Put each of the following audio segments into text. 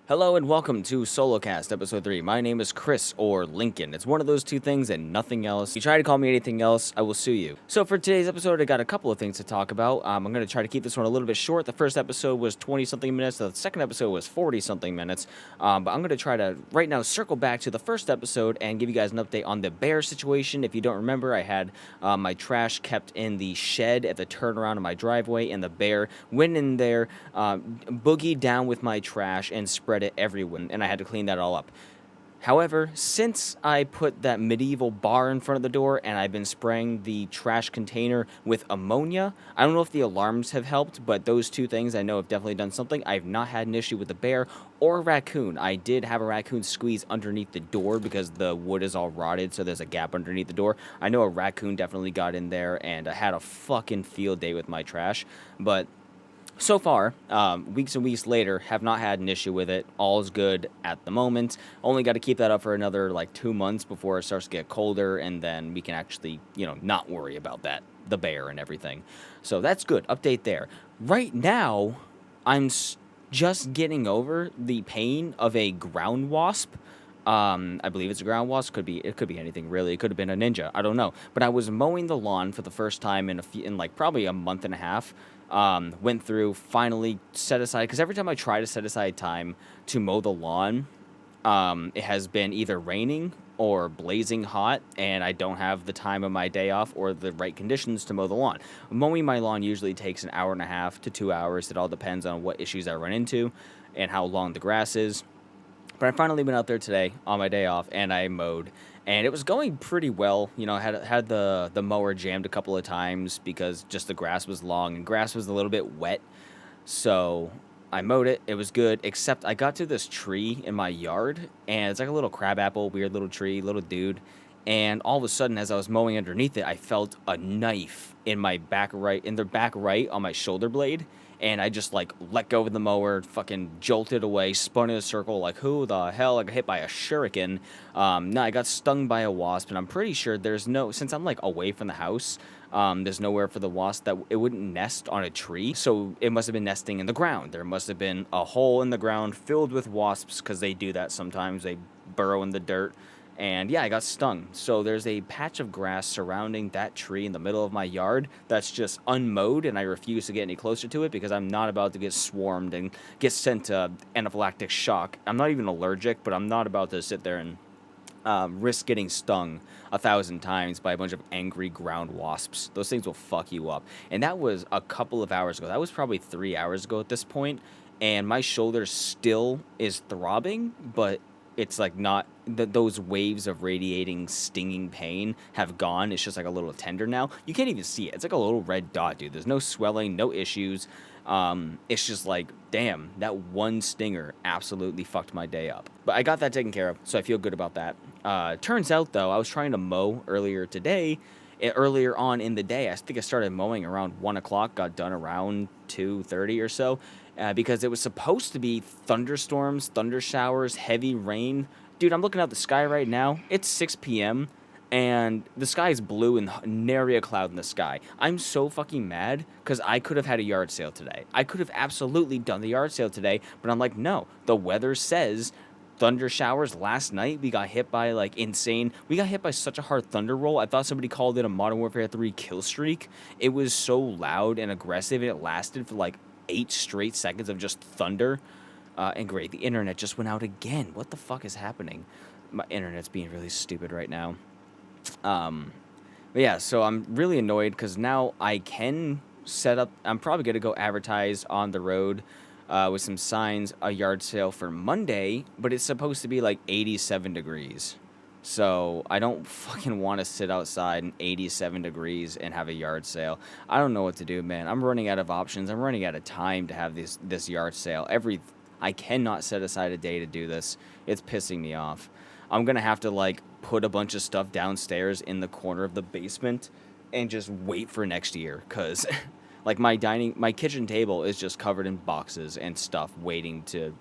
Hello and welcome to SoloCast Episode 3. My name is Chris, or Linkin. It's one of those two things and nothing else. If you try to call me anything else, I will sue you. So for today's episode, I got a couple of things to talk about. I'm going to try to keep this one a little bit short. The first episode was 20-something minutes. The second episode was 40-something minutes. But I'm going to try to, right now, circle back to the first episode and give you guys an update on the bear situation. If you don't remember, I had my trash kept in the shed at the turnaround of my driveway, and the bear went in there, boogied down with my trash, and spread it everywhere, and I had to clean that all up. However, since I put that medieval bar in front of the door and I've been spraying the trash container with ammonia, I don't know if the alarms have helped, but those two things I know have definitely done something. I've not had an issue with the bear or a raccoon. I did have a raccoon squeeze underneath the door because the wood is all rotted, so there's a gap underneath the door. I know a raccoon definitely got in there, and I had a fucking field day with my trash, but so far, weeks and weeks later, have not had an issue with it. All is good at the moment. Only got to keep that up for another, 2 months before it starts to get colder, and then we can actually, not worry about that, the bear and everything. So that's good. Update there. Right now, I'm just getting over the pain of a ground wasp. I believe it's a ground wasp. It could be anything really. It could have been a ninja. I don't know. But I was mowing the lawn for the first time in probably a month and a half. Went through, finally set aside, because every time I try to set aside time to mow the lawn, it has been either raining or blazing hot, and I don't have the time of my day off or the right conditions to mow the lawn. Mowing my lawn usually takes an hour and a half to 2 hours. It all depends on what issues I run into and how long the grass is. But I finally went out there today on my day off, and I mowed, and it was going pretty well. I had the mower jammed a couple of times because just the grass was long, and grass was a little bit wet. So I mowed it. It was good, except I got to this tree in my yard, and it's like a little crabapple, weird little tree, little dude. And all of a sudden, as I was mowing underneath it, I felt a knife in the back right on my shoulder blade. And I just, let go of the mower, fucking jolted away, spun in a circle, who the hell? I got hit by a shuriken. No, I got stung by a wasp, and I'm pretty sure since I'm, away from the house, there's nowhere for the wasp that it wouldn't nest on a tree, so it must have been nesting in the ground. There must have been a hole in the ground filled with wasps, because they do that sometimes. They burrow in the dirt. And yeah, I got stung. So there's a patch of grass surrounding that tree in the middle of my yard that's just unmowed, and I refuse to get any closer to it because I'm not about to get swarmed and get sent to anaphylactic shock. I'm not even allergic, but I'm not about to sit there and risk getting stung 1,000 times by a bunch of angry ground wasps. Those things will fuck you up. And that was a couple of hours ago. That was probably 3 hours ago at this point, and my shoulder still is throbbing, but it's not those waves of radiating stinging pain have gone. It's just a little tender now. You can't even see it. It's like a little red dot, dude. There's no swelling, no issues. It's just damn, that one stinger absolutely fucked my day up. But I got that taken care of, so I feel good about that. Turns out, though, I was trying to mow earlier on in the day. I think I started mowing around 1 o'clock, got done around 2:30 or so. Because it was supposed to be thunderstorms, thunder showers, heavy rain. Dude, I'm looking out the sky right now. It's 6 p.m., and the sky is blue and nary a cloud in the sky. I'm so fucking mad because I could have had a yard sale today. I could have absolutely done the yard sale today, but I'm no. The weather says thunder showers. Last night, we got hit by, insane. We got hit by such a hard thunder roll. I thought somebody called it a Modern Warfare 3 kill streak. It was so loud and aggressive, and it lasted for, 8 straight seconds of just thunder. And great, the internet just went out again. What the fuck is happening? My internet's being really stupid right now. But yeah, so I'm really annoyed because now I can set up. I'm probably going to go advertise on the road with some signs, a yard sale for Monday, but it's supposed to be 87 degrees. So I don't fucking want to sit outside in 87 degrees and have a yard sale. I don't know what to do, man. I'm running out of options. I'm running out of time to have this yard sale. I cannot set aside a day to do this. It's pissing me off. I'm going to have to put a bunch of stuff downstairs in the corner of the basement and just wait for next year, cuz my kitchen table is just covered in boxes and stuff waiting to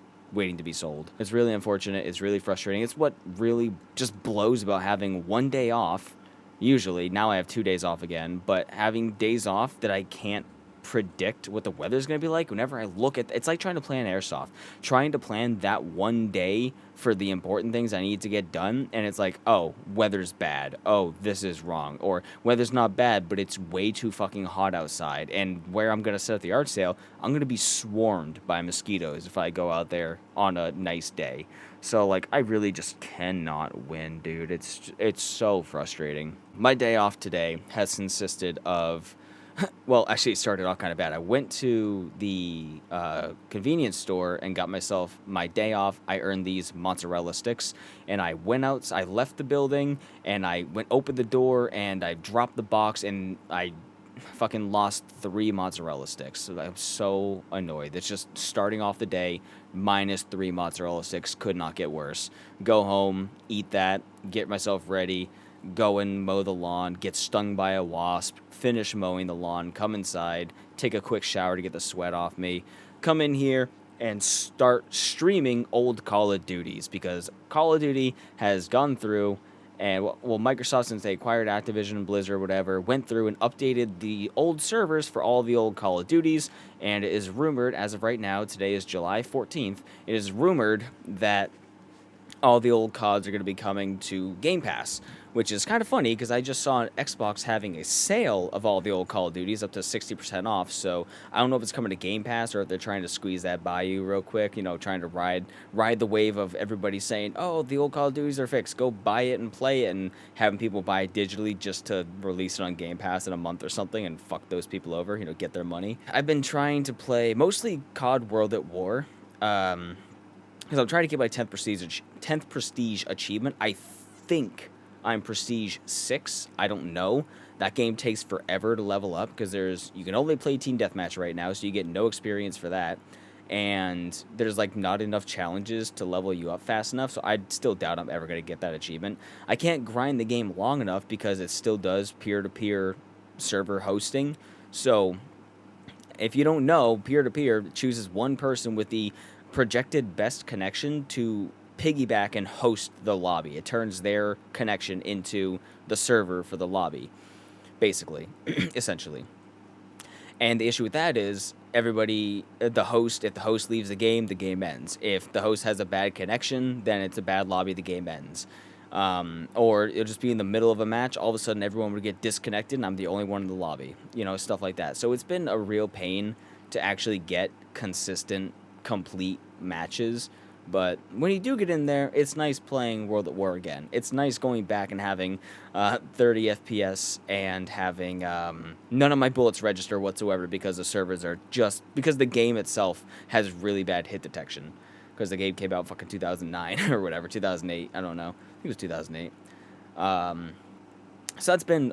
be sold. It's really unfortunate. It's really frustrating. It's what really just blows about having one day off. Usually, now I have 2 days off again, but having days off that I can't predict what the weather's going to be like. Whenever I look at, it's like trying to plan airsoft, trying to plan that one day for the important things I need to get done, and it's like, oh, weather's bad, oh, this is wrong, or weather's not bad, but it's way too fucking hot outside, and where I'm going to set up the art sale, I'm going to be swarmed by mosquitoes if I go out there on a nice day. So, like, I really just cannot win, dude. It's so frustrating. My day off today has consisted of, well, actually, it started off kind of bad. I went to the convenience store and got myself my day off. I earned these mozzarella sticks, and I went out. I left the building, and I opened the door, and I dropped the box, and I fucking lost 3 mozzarella sticks. So I'm so annoyed. It's just starting off the day, minus 3 mozzarella sticks. Could not get worse. Go home, eat that, get myself ready, go and mow the lawn, get stung by a wasp, finish mowing the lawn, come inside, take a quick shower to get the sweat off me, come in here and start streaming old Call of Duties, because Call of Duty has gone through and, well, Microsoft, since they acquired Activision and Blizzard or whatever, went through and updated the old servers for all the old Call of Duties, and it is rumored, as of right now, today is July 14th, it is rumored that all the old CODs are going to be coming to Game Pass, which is kind of funny because I just saw Xbox having a sale of all the old Call of Duties up to 60% off, so I don't know if it's coming to Game Pass or if they're trying to squeeze that by you real quick, you know, trying to ride the wave of everybody saying, oh, the old Call of Duties are fixed, go buy it and play it, and having people buy it digitally just to release it on Game Pass in a month or something and fuck those people over, you know, get their money. I've been trying to play mostly COD World at War, because I'm trying to get my 10th prestige achievement. I think I'm prestige 6. I don't know. That game takes forever to level up because you can only play team deathmatch right now, so you get no experience for that. And there's like not enough challenges to level you up fast enough, so I still doubt I'm ever going to get that achievement. I can't grind the game long enough because it still does peer-to-peer server hosting. So if you don't know, peer-to-peer chooses one person with the projected best connection to piggyback and host the lobby. It turns their connection into the server for the lobby, basically, essentially. And the issue with that is everybody, if the host leaves the game ends. If the host has a bad connection, then it's a bad lobby, the game ends. Or it'll just be in the middle of a match, all of a sudden everyone would get disconnected and I'm the only one in the lobby, you know, stuff like that. So it's been a real pain to actually get consistent, complete matches. But when you do get in there, it's nice playing World at War again. It's nice going back and having 30 FPS and having none of my bullets register whatsoever because the servers are because the game itself has really bad hit detection. Because the game came out fucking 2009 or whatever, 2008, I don't know. I think it was 2008. So it's been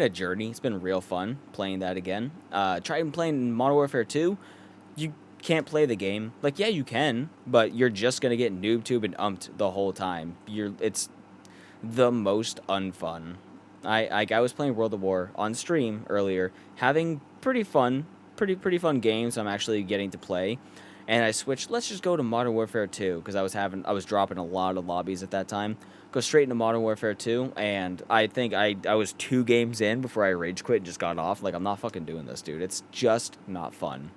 a journey. It's been real fun playing that again. Tried playing Modern Warfare 2. You can't play the game. Like, yeah, you can, but you're just gonna get noob tube and umped the whole time. It's the most unfun. I was playing World of War on stream earlier, having pretty fun games I'm actually getting to play, and I switched. Let's just go to Modern Warfare 2 because I was dropping a lot of lobbies at that time. Go straight into Modern Warfare 2, and I think I was 2 games in before I rage quit and just got off. Like, I'm not fucking doing this, dude. It's just not fun.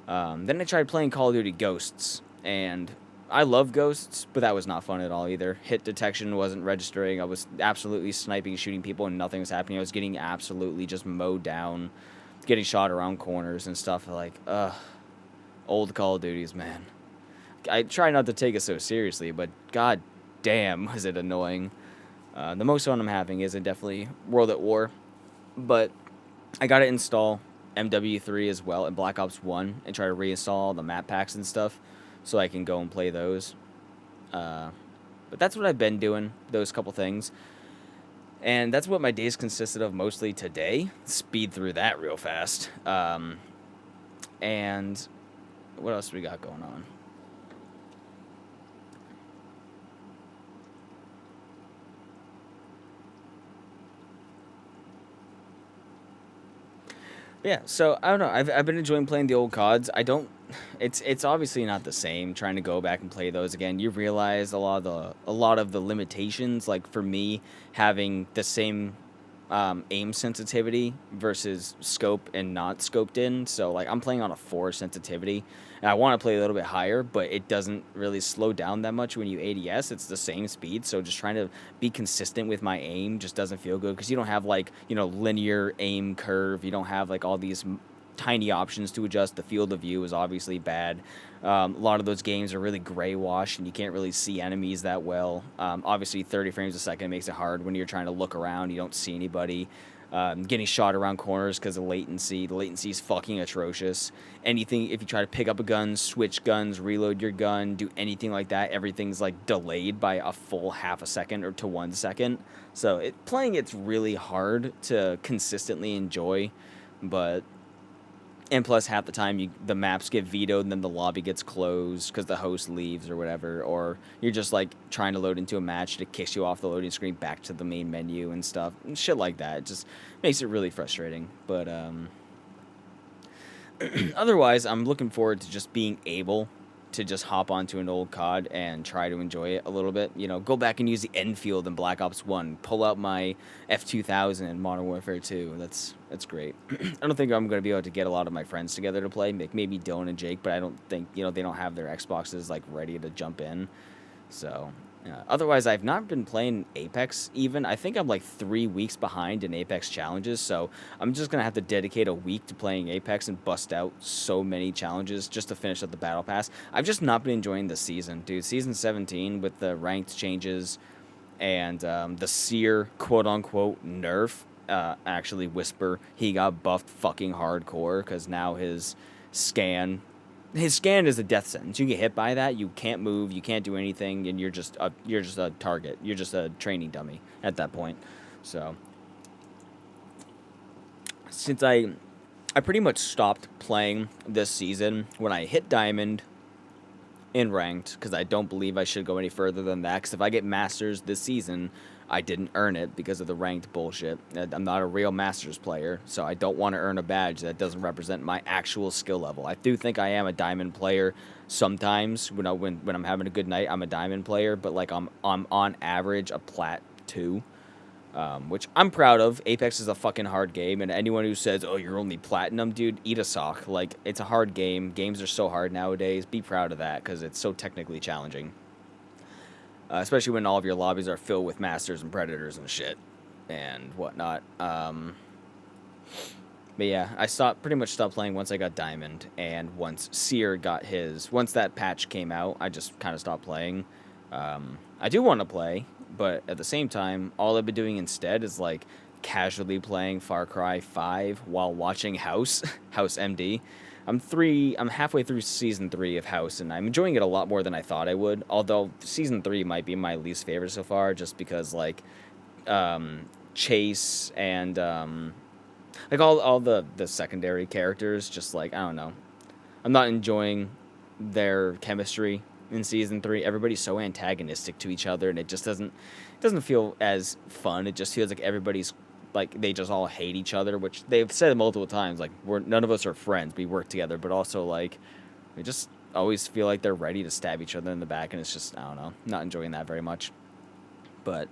Then I tried playing Call of Duty Ghosts, and I love Ghosts, but that was not fun at all either. Hit detection wasn't registering. I was absolutely sniping, shooting people, and nothing was happening. I was getting absolutely just mowed down, getting shot around corners and stuff. Like, old Call of Duties, man. I try not to take it so seriously, but god damn was it annoying. The most fun I'm having is definitely World at War, but I gotta install MW3 as well and Black Ops 1 and try to reinstall all the map packs and stuff so I can go and play those. But that's what I've been doing, those couple things. And that's what my days consisted of mostly today. Speed through that real fast. And what else we got going on? Yeah, so I don't know. I've been enjoying playing the old CODs. It's obviously not the same trying to go back and play those again. You realize a lot of the limitations. Like for me, having the same aim sensitivity versus scope and not scoped in. So like I'm playing on a 4 sensitivity, and I want to play a little bit higher, but it doesn't really slow down that much when you ADS. It's the same speed, so just trying to be consistent with my aim just doesn't feel good because you don't have like linear aim curve. You don't have like all these tiny options to adjust. The field of view is obviously bad. A lot of those games are really gray wash, and you can't really see enemies that well. Obviously, 30 frames a second makes it hard when you're trying to look around. You don't see anybody. Getting shot around corners because of latency. The latency is fucking atrocious. Anything, if you try to pick up a gun, switch guns, reload your gun, do anything like that, everything's like delayed by a full half a second or to 1 second. So playing it's really hard to consistently enjoy, but... And plus, half the time, the maps get vetoed, and then the lobby gets closed because the host leaves or whatever. Or you're just, like, trying to load into a match and it kicks you off the loading screen back to the main menu and stuff. And shit like that. It just makes it really frustrating. But, otherwise, I'm looking forward to just being able to just hop onto an old COD and try to enjoy it a little bit. Go back and use the Enfield in Black Ops 1. Pull out my F2000 in Modern Warfare 2. That's great. I don't think I'm going to be able to get a lot of my friends together to play. Maybe Dylan and Jake, but I don't think, they don't have their Xboxes, like, ready to jump in. So... otherwise, I've not been playing Apex even. I think I'm like 3 weeks behind in Apex challenges, so I'm just going to have to dedicate a week to playing Apex and bust out so many challenges just to finish up the Battle Pass. I've just not been enjoying this season, dude. Season 17 with the ranked changes and the Seer quote-unquote nerf, actually Whisper, he got buffed fucking hardcore because now his scan is a death sentence. You get hit by that, you can't move, you can't do anything, and you're just a target. You're just a training dummy at that point. So, since I pretty much stopped playing this season when I hit Diamond in Ranked, because I don't believe I should go any further than that, because if I get Masters this season, I didn't earn it because of the ranked bullshit. I'm not a real Masters player, so I don't want to earn a badge that doesn't represent my actual skill level. I do think I am a diamond player sometimes. When I'm having a good night, I'm a diamond player, but like I'm on average a plat 2, which I'm proud of. Apex is a fucking hard game, and anyone who says, "Oh, you're only platinum," dude, eat a sock. Like, it's a hard game. Games are so hard nowadays. Be proud of that because it's so technically challenging. Especially when all of your lobbies are filled with masters and predators and shit and whatnot. But yeah, I pretty much stopped playing once I got Diamond, and once Seer got once that patch came out, I just kind of stopped playing. I do want to play, but at the same time, all I've been doing instead is like casually playing Far Cry 5 while watching House MD. I'm halfway through Season 3 of House, and I'm enjoying it a lot more than I thought I would, although Season 3 might be my least favorite so far, just because, like, Chase and, like, all the secondary characters, just, like, I don't know. I'm not enjoying their chemistry in Season 3. Everybody's so antagonistic to each other, and it just doesn't feel as fun. It just feels like everybody's like they just all hate each other, which they've said multiple times. Like, none of us are friends. We work together, but also like we just always feel like they're ready to stab each other in the back, and it's just, I don't know, not enjoying that very much. But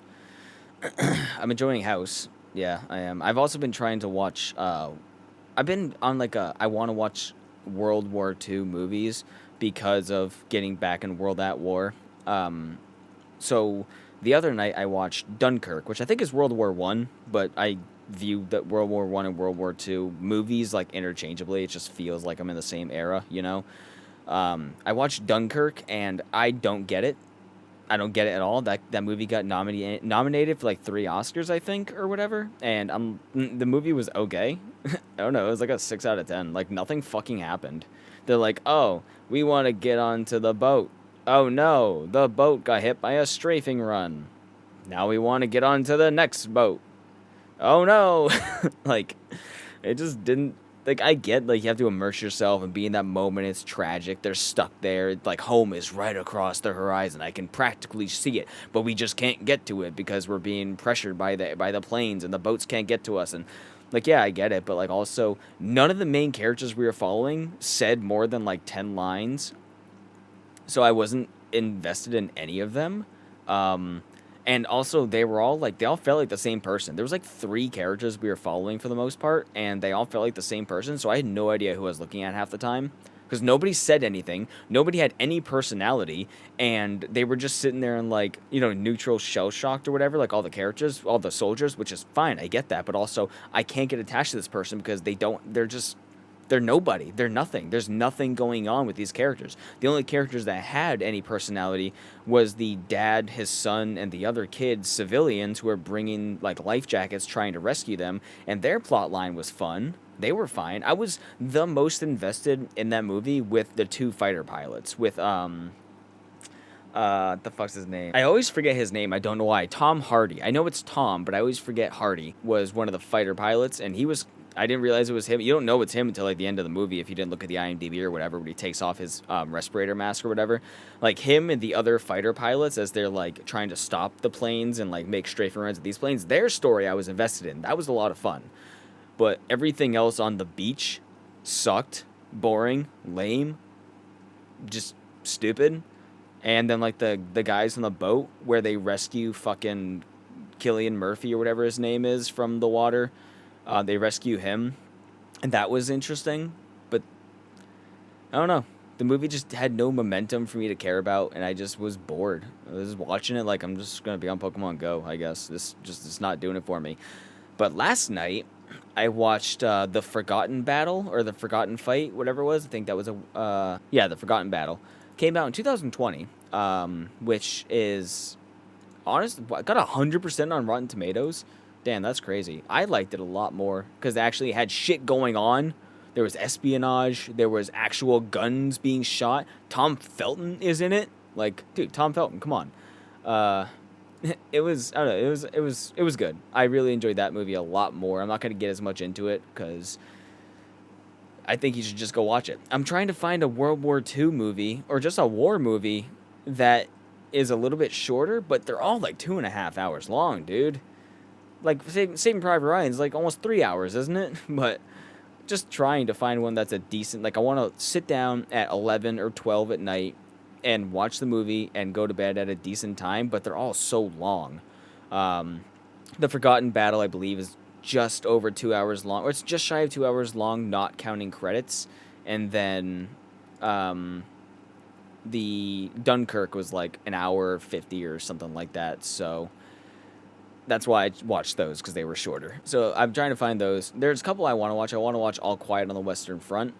I'm enjoying House. Yeah, I am. I've also been trying to watch. I've been on like I want to watch World War II movies because of getting back in World at War. So the other night I watched Dunkirk, which I think is World War I, but I view that World War I and World War II movies like interchangeably. It just feels like I'm in the same era, you know? I watched Dunkirk, and I don't get it. I don't get it at all. That movie got nominated for like 3 Oscars, I think, or whatever. And the movie was okay. I don't know. It was like a 6 out of 10. Like, nothing fucking happened. They're like, oh, we want to get onto the boat. Oh no, the boat got hit by a strafing run. Now we want to get onto the next boat. Oh no. Like, it just didn't. Like, I get, like, you have to immerse yourself and be in that moment. It's tragic. They're stuck there. Like, home is right across the horizon. I can practically see it, but we just can't get to it because we're being pressured by the planes, and the boats can't get to us. And, like, yeah, I get it, but, like, also, none of the main characters we were following said more than, like, 10 lines, so I wasn't invested in any of them. And And also, they all felt like the same person. There was like 3 characters we were following for the most part, and they all felt like the same person, so I had no idea who I was looking at half the time. Because nobody said anything, nobody had any personality, and they were just sitting there and, like, neutral shell-shocked or whatever, like all the characters, all the soldiers, which is fine, I get that, but also, I can't get attached to this person because they're nobody. They're nothing. There's nothing going on with these characters. The only characters that had any personality was the dad, his son, and the other kids, civilians, who were bringing, like, life jackets trying to rescue them, and their plot line was fun. They were fine. I was the most invested in that movie with the 2 fighter pilots, with, the fuck's his name? I always forget his name. I don't know why. Tom Hardy. I know it's Tom, but I always forget Hardy was one of the fighter pilots, and I didn't realize it was him. You don't know it's him until, like, the end of the movie if you didn't look at the IMDb or whatever, when he takes off his respirator mask or whatever. Like, him and the other fighter pilots, as they're, like, trying to stop the planes and, like, make strafing runs at these planes, their story I was invested in. That was a lot of fun. But everything else on the beach sucked, boring, lame, just stupid. And then, like, the guys on the boat where they rescue fucking Cillian Murphy or whatever his name is from the water. They rescue him, and that was interesting, but I don't know. The movie just had no momentum for me to care about, and I just was bored. I was watching it like I'm just going to be on Pokemon Go, I guess. This just is not doing it for me. But last night, I watched The Forgotten Battle, or The Forgotten Fight, whatever it was. I think that was The Forgotten Battle. Came out in 2020, which is, honest, got 100% on Rotten Tomatoes. Damn, that's crazy. I liked it a lot more because they actually had shit going on. There was espionage. There was actual guns being shot. Tom Felton is in it. Like, dude, Tom Felton, come on. It was, I don't know, it was good. I really enjoyed that movie a lot more. I'm not going to get as much into it because I think you should just go watch it. I'm trying to find a World War II movie or just a war movie that is a little bit shorter, but they're all like 2.5 hours long, dude. Like, Saving Private Ryan's like almost 3 hours, isn't it? But just trying to find one that's a decent, like, I want to sit down at 11 or 12 at night and watch the movie and go to bed at a decent time, but they're all so long. The Forgotten Battle, I believe, is just over 2 hours long, or it's just shy of 2 hours long, not counting credits. And then the Dunkirk was like an hour 50 or something like that, so that's why I watched those, because they were shorter. So I'm trying to find those. There's a couple I want to watch. I want to watch All Quiet on the Western Front,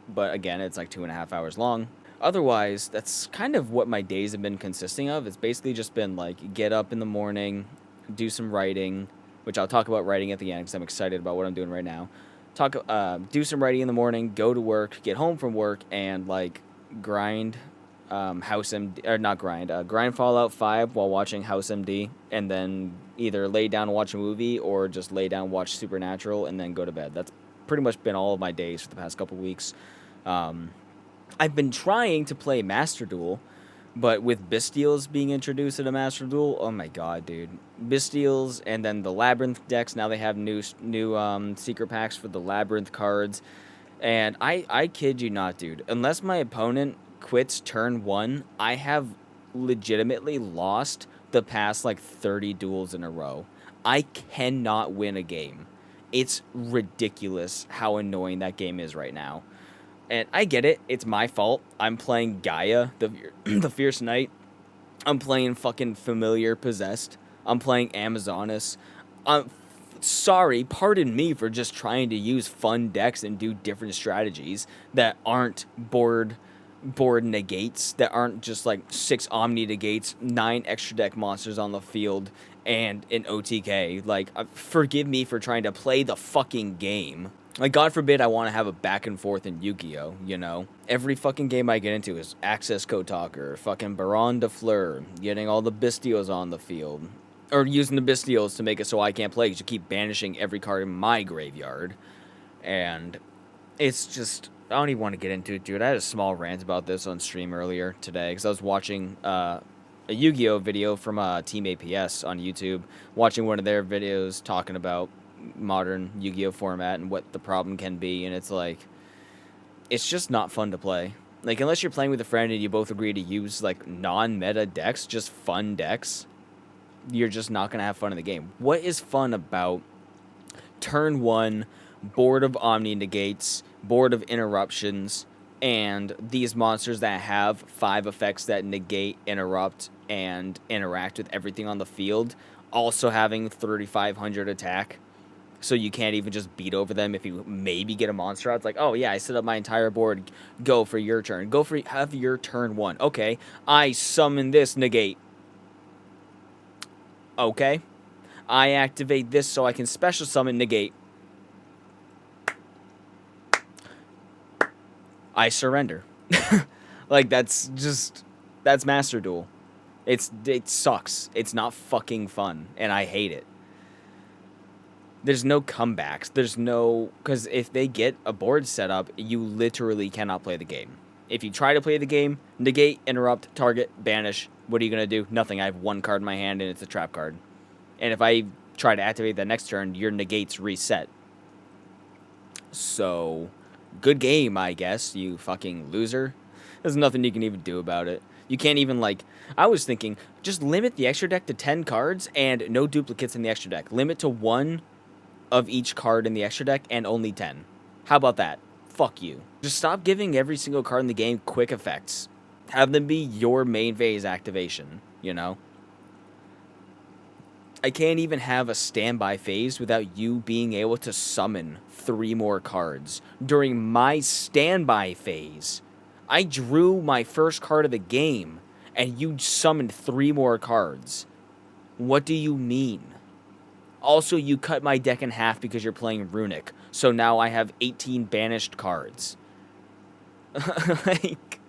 but again, it's like 2.5 hours long. Otherwise, that's kind of what my days have been consisting of. It's basically just been like, get up in the morning, do some writing, which I'll talk about writing at the end because I'm excited about what I'm doing right now. Do some writing in the morning, go to work, get home from work, and like grind grind Fallout 5 while watching House MD, and then either lay down and watch a movie or just lay down and watch Supernatural and then go to bed. That's pretty much been all of my days for the past couple weeks. I've been trying to play Master Duel, but with Bystials being introduced in a Master Duel, oh my god, dude. Bystials, and then the Labyrinth decks, now they have new secret packs for the Labyrinth cards, and I kid you not, dude. Unless my opponent quits turn 1, I have legitimately lost the past like 30 duels in a row. I cannot win a game. It's ridiculous how annoying that game is right now. And I get it. It's my fault. I'm playing Gaia, the Fierce Knight. I'm playing fucking Familiar Possessed. I'm playing Amazonas. Sorry, pardon me for just trying to use fun decks and do different strategies that aren't board negates, that aren't just like 6 Omni negates, 9 extra deck monsters on the field, and an OTK. Like, forgive me for trying to play the fucking game. Like, God forbid I want to have a back and forth in Yu-Gi-Oh, you know? Every fucking game I get into is Access Code Talker, fucking Baron de Fleur, getting all the Bystials on the field. Or using the Bystials to make it so I can't play, because you keep banishing every card in my graveyard. And it's just, I don't even want to get into it, dude. I had a small rant about this on stream earlier today, because I was watching a Yu-Gi-Oh video from Team APS on YouTube, watching one of their videos talking about modern Yu-Gi-Oh format and what the problem can be, and it's like, it's just not fun to play. Like, unless you're playing with a friend and you both agree to use like non-meta decks, just fun decks, you're just not going to have fun in the game. What is fun about turn 1, board of Omni Negates, board of Interruptions, and these monsters that have 5 effects that negate, interrupt, and interact with everything on the field, also having 3,500 attack, so you can't even just beat over them if you maybe get a monster out. It's like, oh yeah, I set up my entire board, go for your turn. Have your turn 1. Okay, I summon this negate. Okay, I activate this so I can special summon negate. I surrender. Like, that's Master Duel. It sucks. It's not fucking fun, and I hate it. There's no comebacks. Because if they get a board set up, you literally cannot play the game. If you try to play the game, negate, interrupt, target, banish, what are you going to do? Nothing. I have 1 card in my hand, and it's a trap card. And if I try to activate that next turn, your negates reset. So, good game, I guess, you fucking loser. There's nothing you can even do about it. You can't even, like, I was thinking, just limit the extra deck to 10 cards and no duplicates in the extra deck. Limit to 1 of each card in the extra deck and only 10. How about that? Fuck you. Just stop giving every single card in the game quick effects. Have them be your main phase activation, you know? I can't even have a standby phase without you being able to summon 3 more cards. During my standby phase, I drew my first card of the game, and you summoned 3 more cards. What do you mean? Also, you cut my deck in half because you're playing Runic, so now I have 18 banished cards. Like,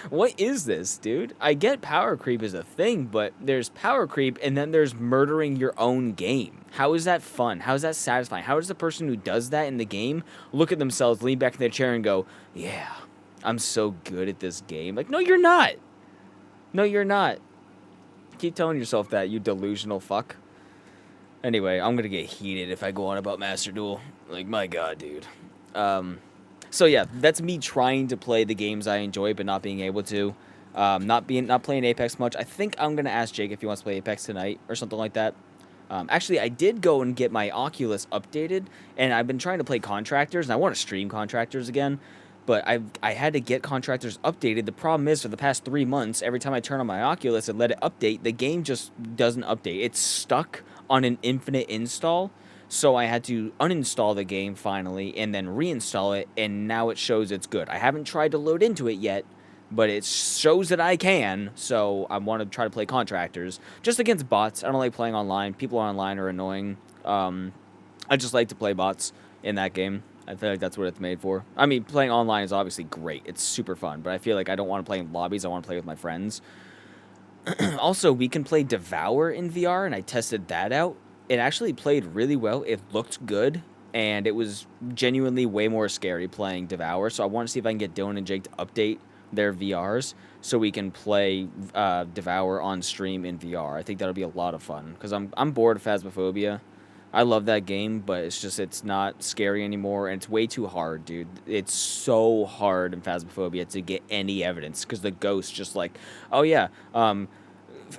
what is this, dude? I get power creep is a thing, but there's power creep and then there's murdering your own game. How is that fun? How is that satisfying? How does the person who does that in the game look at themselves, lean back in their chair and go, yeah, I'm so good at this game? Like, no, you're not. No, you're not. Keep telling yourself that, you delusional fuck. Anyway, I'm gonna get heated if I go on about Master Duel. Like, my god, dude. So yeah, that's me trying to play the games I enjoy, but not being able to. Not playing Apex much. I think I'm gonna ask Jake if he wants to play Apex tonight or something like that. Actually, I did go and get my Oculus updated, and I've been trying to play Contractors, and I want to stream Contractors again. But I had to get Contractors updated. The problem is, for the past 3 months, every time I turn on my Oculus and let it update, the game just doesn't update. It's stuck on an infinite install. So I had to uninstall the game finally and then reinstall it, and now it shows it's good. I haven't tried to load into it yet, but it shows that I can, so I want to try to play Contractors. Just against bots. I don't like playing online. People online are annoying. I just like to play bots in that game. I feel like that's what it's made for. I mean, playing online is obviously great. It's super fun, but I feel like I don't want to play in lobbies. I want to play with my friends. Also, we can play Devour in VR, and I tested that out. It actually played really well. It looked good, and it was genuinely way more scary playing Devour. So I want to see if I can get Dylan and Jake to update their VRs so we can play Devour on stream in VR. I think that'll be a lot of fun because I'm bored of Phasmophobia. I love that game, but it's not scary anymore, and it's way too hard, dude. It's so hard in Phasmophobia to get any evidence because the ghost just like, oh yeah,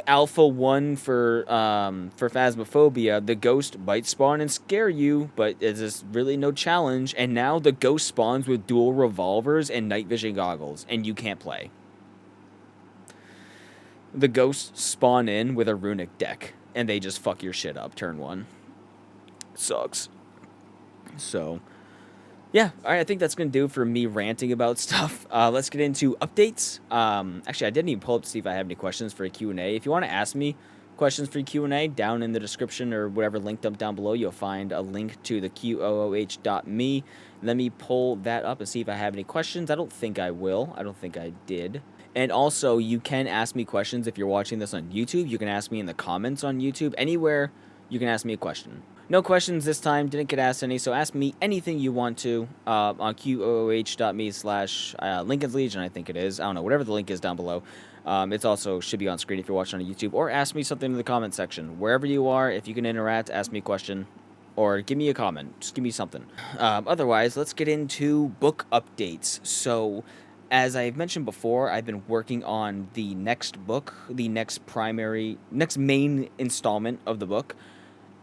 Alpha 1 for Phasmophobia, the ghost might spawn and scare you, but there's really no challenge, and now the ghost spawns with dual revolvers and night vision goggles, and you can't play. The ghosts spawn in with a runic deck, and they just fuck your shit up turn 1. Sucks. So, yeah, all right, I think that's going to do for me ranting about stuff. Let's get into updates. Actually, I didn't even pull up to see if I have any questions for a Q&A. If you want to ask me questions for Q&A, down in the description or whatever linked up down below, you'll find a link to the qooh.me. Let me pull that up and see if I have any questions. I don't think I will. I don't think I did. And also, you can ask me questions if you're watching this on YouTube. You can ask me in the comments on YouTube. Anywhere, you can ask me a question. No questions this time, didn't get asked any, so ask me anything you want to on qooh.me/Linkins Legion, I think it is. I don't know, whatever the link is down below. It's also should be on screen if you're watching on YouTube, or ask me something in the comment section. Wherever you are, if you can interact, ask me a question, or give me a comment. Just give me something. Otherwise, let's get into book updates. So, as I've mentioned before, I've been working on the next book, the next main installment of the book,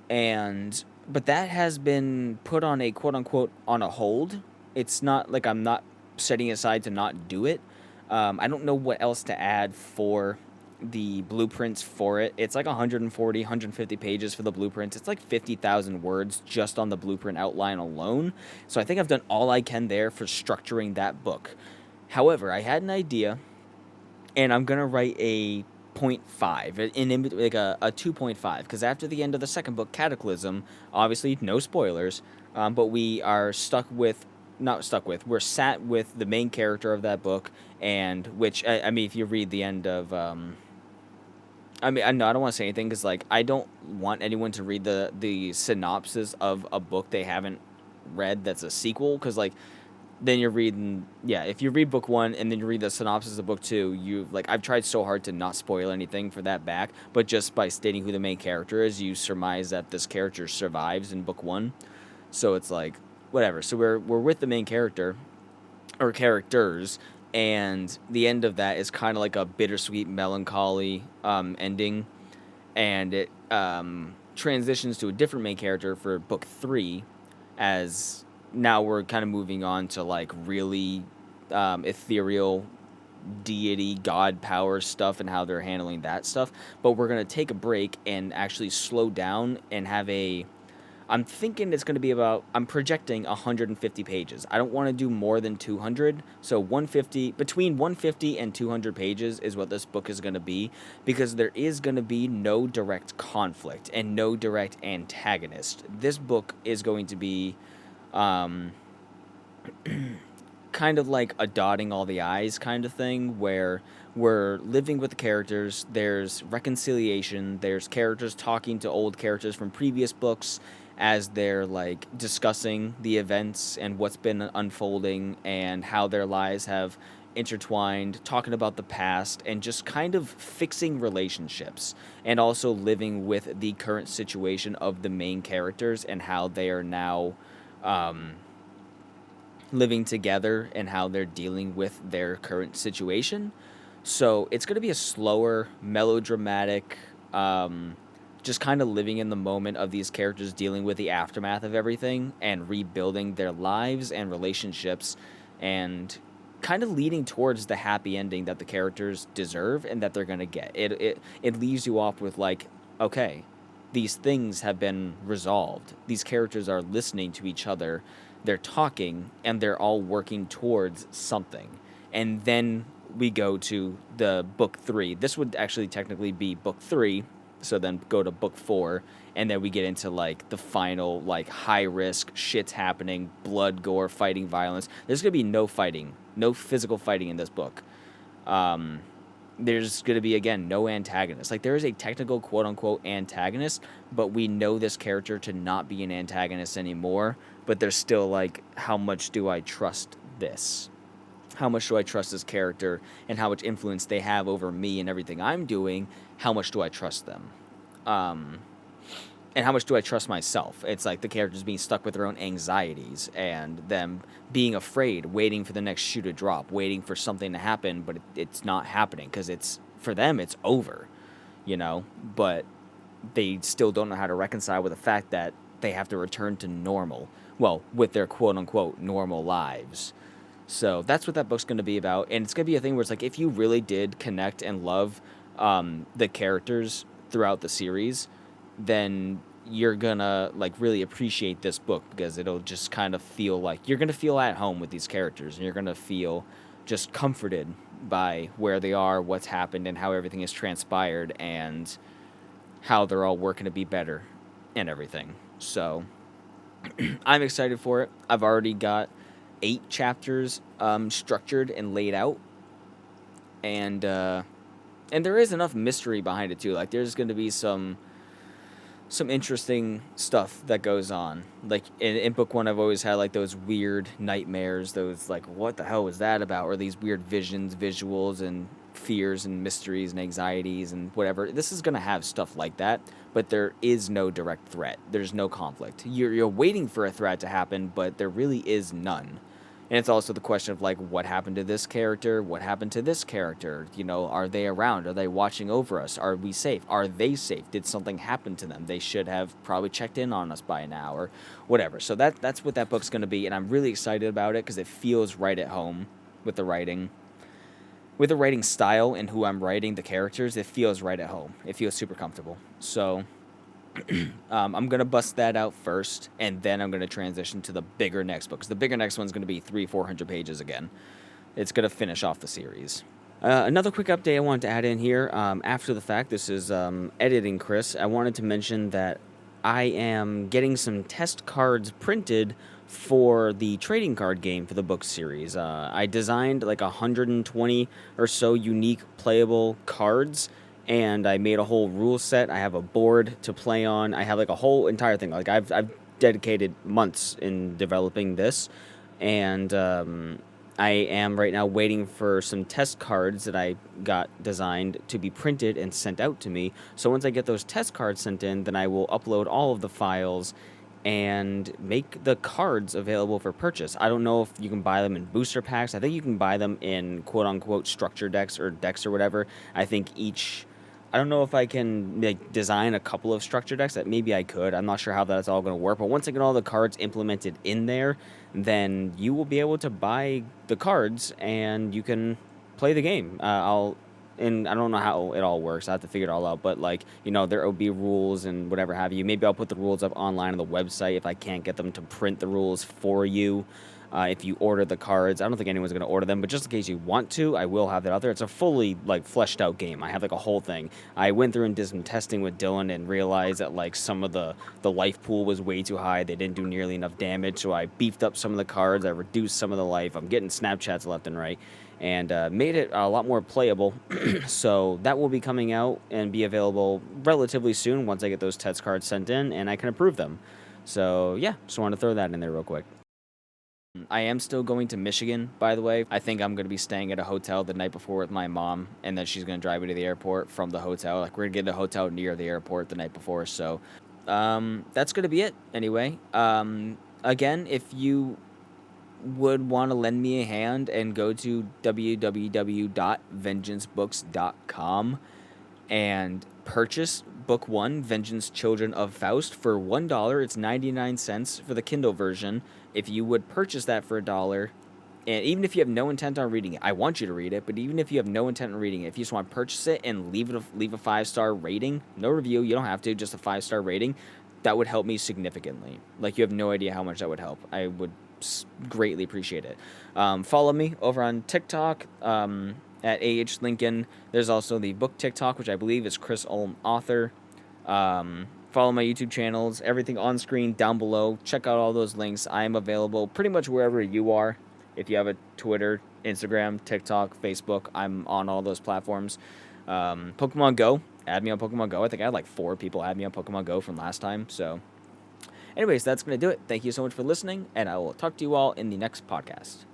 and but that has been put on a quote unquote on a hold. It's not like I'm not setting aside to not do it. I don't know what else to add for the blueprints for it. It's like 140, 150 pages for the blueprints. It's like 50,000 words just on the blueprint outline alone. So I think I've done all I can there for structuring that book. However, I had an idea, and I'm gonna write a point 0.5, like a 2.5, because after the end of the second book, Cataclysm, obviously no spoilers, but we are not stuck with, we're sat with the main character of that book, and which, I mean, if you read the end of, I mean, I know I don't want to say anything, because, like, I don't want anyone to read the synopsis of a book they haven't read that's a sequel, because, like, then you're reading, yeah, if you read book 1 and then you read the synopsis of book 2, I've tried so hard to not spoil anything for that back, but just by stating who the main character is, you surmise that this character survives in book 1. So it's like, whatever. So we're with the main character, or characters, and the end of that is kind of like a bittersweet, melancholy ending, and it transitions to a different main character for book 3, as now we're kind of moving on to like really ethereal deity god power stuff and how they're handling that stuff. But we're going to take a break and actually slow down and have I'm thinking it's going to be I'm projecting 150 pages. I don't want to do more than 200. So between 150 and 200 pages is what this book is going to be, because there is going to be no direct conflict and no direct antagonist. This book is going to be kind of like a dotting all the I's kind of thing, where we're living with the characters, there's reconciliation, there's characters talking to old characters from previous books as they're like discussing the events and what's been unfolding and how their lives have intertwined, talking about the past, and just kind of fixing relationships, and also living with the current situation of the main characters and how they are now living together and how they're dealing with their current situation. So it's going to be a slower, melodramatic, just kind of living in the moment of these characters dealing with the aftermath of everything and rebuilding their lives and relationships, and kind of leading towards the happy ending that the characters deserve and that they're going to get. It leaves you off with like, okay, these things have been resolved. These characters are listening to each other. They're talking, and they're all working towards something. And then we go to the book 3. This would actually technically be book 3. So then go to book 4, and then we get into like the final, like, high risk, shit's happening, blood, gore, fighting, violence. There's gonna be no fighting, no physical fighting in this book. There's going to be, again, no antagonist. Like, there is a technical quote-unquote antagonist, but we know this character to not be an antagonist anymore. But there's still, like, how much do I trust this? How much do I trust this character, and how much influence they have over me and everything I'm doing? How much do I trust them? And how much do I trust myself? It's like the characters being stuck with their own anxieties and them being afraid, waiting for the next shoe to drop, waiting for something to happen, but it's not happening because for them, it's over, you know? But they still don't know how to reconcile with the fact that they have to return to normal, well, with their quote-unquote normal lives. So that's what that book's going to be about, and it's going to be a thing where it's like, if you really did connect and love the characters throughout the series, then you're gonna like really appreciate this book, because it'll just kind of feel like you're gonna feel at home with these characters, and you're gonna feel just comforted by where they are, what's happened, and how everything has transpired, and how they're all working to be better and everything. So I'm excited for it. I've already got 8 chapters structured and laid out, and there is enough mystery behind it too. Like, there's going to be some interesting stuff that goes on. Like, in book 1, I've always had like those weird nightmares, those like, what the hell was that about? Or these weird visions, visuals, and fears and mysteries and anxieties and whatever. This is going to have stuff like that, but there is no direct threat. There's no conflict. You're waiting for a threat to happen, but there really is none. And it's also the question of, like, what happened to this character? What happened to this character? You know, are they around? Are they watching over us? Are we safe? Are they safe? Did something happen to them? They should have probably checked in on us by now or whatever. So that's what that book's going to be, and I'm really excited about it because it feels right at home with the writing. With the writing style and who I'm writing, the characters, it feels right at home. It feels super comfortable. So I'm going to bust that out first, and then I'm going to transition to the bigger next book. Because the bigger next one's going to be 400 pages again. It's going to finish off the series. Another quick update I wanted to add in here after the fact. This is editing Chris. I wanted to mention that I am getting some test cards printed for the trading card game for the book series. I designed like 120 or so unique playable cards, and I made a whole rule set. I have a board to play on. I have like a whole entire thing. Like I've dedicated months in developing this, and I am right now waiting for some test cards that I got designed to be printed and sent out to me. So once I get those test cards sent in, then I will upload all of the files and make the cards available for purchase. I don't know if you can buy them in booster packs. I think you can buy them in quote-unquote structure decks or whatever. I think I don't know if I can like design a couple of structure decks. That maybe I could. I'm not sure how that's all going to work. But once I get all the cards implemented in there, then you will be able to buy the cards and you can play the game. And I don't know how it all works. I have to figure it all out. But, like, you know, there will be rules and whatever have you. Maybe I'll put the rules up online on the website if I can't get them to print the rules for you. If you order the cards, I don't think anyone's going to order them, but just in case you want to, I will have that out there. It's a fully, like, fleshed out game. I have, like, a whole thing. I went through and did some testing with Dylan and realized that, like, some of the life pool was way too high. They didn't do nearly enough damage, so I beefed up some of the cards. I reduced some of the life. I'm getting Snapchats left and right, and made it a lot more playable. So that will be coming out and be available relatively soon once I get those test cards sent in and I can approve them. So, yeah, just wanted to throw that in there real quick. I am still going to Michigan, by the way. I think I'm going to be staying at a hotel the night before with my mom, and then she's going to drive me to the airport from the hotel. Like, we're going to get a hotel near the airport the night before, so that's going to be it anyway. Again, if you would want to lend me a hand and go to www.vengeancebooks.com and purchase book 1, Vengeance Children of Faust, for $1. It's 99 cents for the Kindle version. If you would purchase that for $1, and even if you have no intent on reading it, I want you to read it, but even if you have no intent on reading it, if you just want to purchase it and leave a 5-star rating, no review, you don't have to, just a 5-star rating, that would help me significantly. Like, you have no idea how much that would help. I would greatly appreciate it. Follow me over on TikTok at ahlinkin. There's also the book TikTok, which I believe is Chris Ulm Author. Follow my YouTube channels, everything on screen down below. Check out all those links. I am available pretty much wherever you are. If you have a Twitter, Instagram, TikTok, Facebook, I'm on all those platforms. Pokemon Go, add me on Pokemon Go. I think I had like 4 people add me on Pokemon Go from last time. So anyways, that's going to do it. Thank you so much for listening, and I will talk to you all in the next podcast.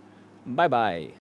Bye-bye.